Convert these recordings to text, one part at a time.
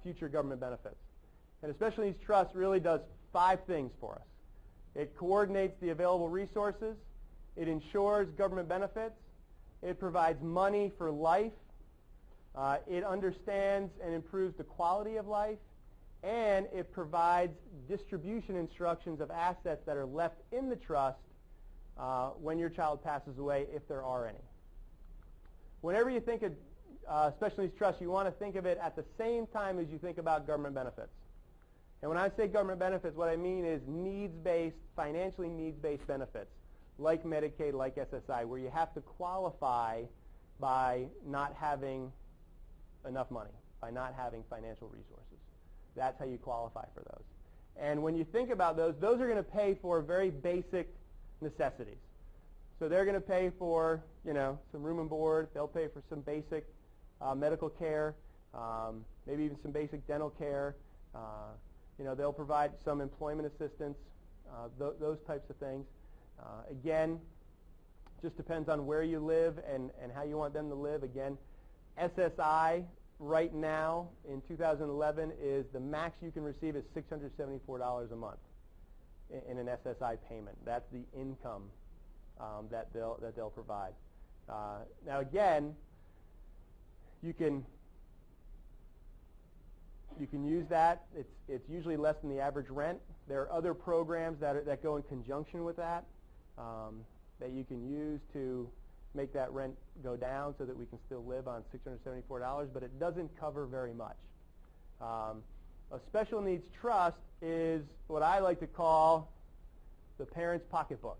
future government benefits. And a special needs trust really does 5 things for us. It coordinates the available resources. It ensures government benefits. It provides money for life. It understands and improves the quality of life. And it provides distribution instructions of assets that are left in the trust when your child passes away, if there are any. Whenever you think of special needs trust, you want to think of it at the same time as you think about government benefits. And when I say government benefits, what I mean is needs-based, financially needs-based benefits, like Medicaid, like SSI, where you have to qualify by not having enough money, by not having financial resources. That's how you qualify for those. And when you think about those are going to pay for very basic necessities. So they're going to pay for, some room and board. They'll pay for some basic medical care, maybe even some basic dental care. They'll provide some employment assistance, those types of things. Again, just depends on where you live and how you want them to live. Again, SSI right now in 2011 is the max you can receive is $674 a month in an SSI payment. That's the income that they'll provide. Now again, you can use that. It's usually less than the average rent. There are other programs that go in conjunction with that that you can use to make that rent go down so that we can still live on $674, but it doesn't cover very much. A special needs trust is what I like to call the parent's pocketbook.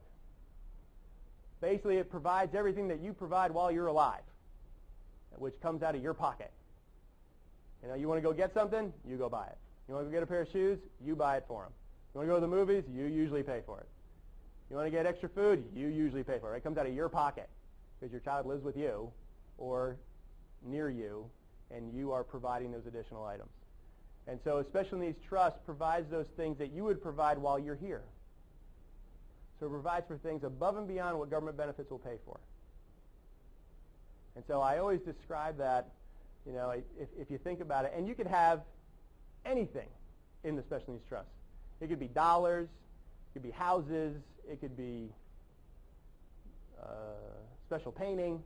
Basically, it provides everything that you provide while you're alive, which comes out of your pocket. You want to go get something, you go buy it. You want to go get a pair of shoes, you buy it for them. You want to go to the movies, you usually pay for it. You want to get extra food, you usually pay for it. It comes out of your pocket because your child lives with you or near you, and you are providing those additional items. And so a special needs trust provides those things that you would provide while you're here. So it provides for things above and beyond what government benefits will pay for. And so I always describe that, if you think about it, and you could have anything in the special needs trust. It could be dollars, it could be houses, it could be special painting.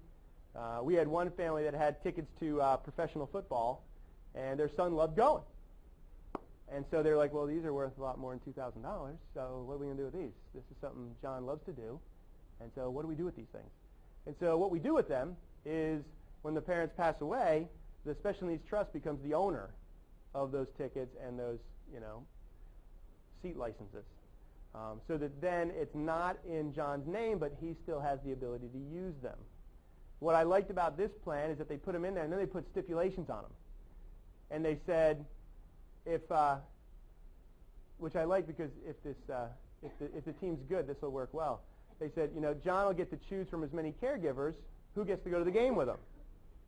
We had one family that had tickets to professional football, and their son loved going. And so they're like, well, these are worth a lot more than $2,000, so what are we going to do with these? This is something John loves to do, and so what do we do with these things? And so what we do with them is when the parents pass away, the special needs trust becomes the owner of those tickets and those, seat licenses. So that then it's not in John's name, but he still has the ability to use them. What I liked about this plan is that they put them in there, and then they put stipulations on them. And they said, which I like because if the team's good, this will work well. They said, John will get to choose from as many caregivers who gets to go to the game with him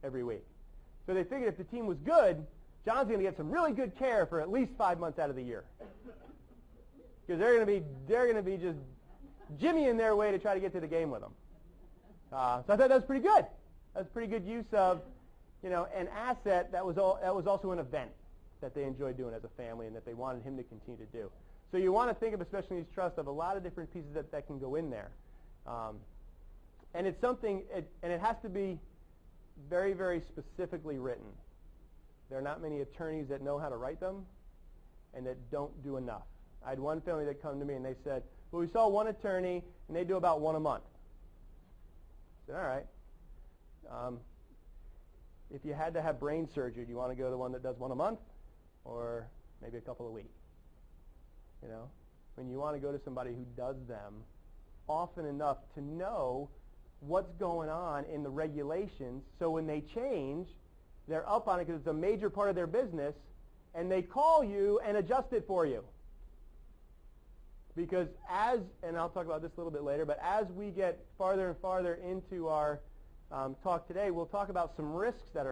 every week. So they figured if the team was good, John's going to get some really good care for at least 5 months out of the year. Because they're going to be just jimmying their way to try to get to the game with him. So I thought that was pretty good. That was pretty good use of, an asset that was also an event that they enjoyed doing as a family and that they wanted him to continue to do. So you want to think of a special needs trust of a lot of different pieces that can go in there. And it's something, and it has to be very, very specifically written. There are not many attorneys that know how to write them and that don't do enough. I had one family that come to me and they said, well, we saw one attorney and they do about one a month. I said, all right. If you had to have brain surgery, do you want to go to the one that does one a month or maybe a couple a week? When you want to go to somebody who does them often enough to know what's going on in the regulations, so when they change, they're up on it because it's a major part of their business, and they call you and adjust it for you. Because and I'll talk about this a little bit later, but as we get farther and farther into our talk today, we'll talk about some risks that are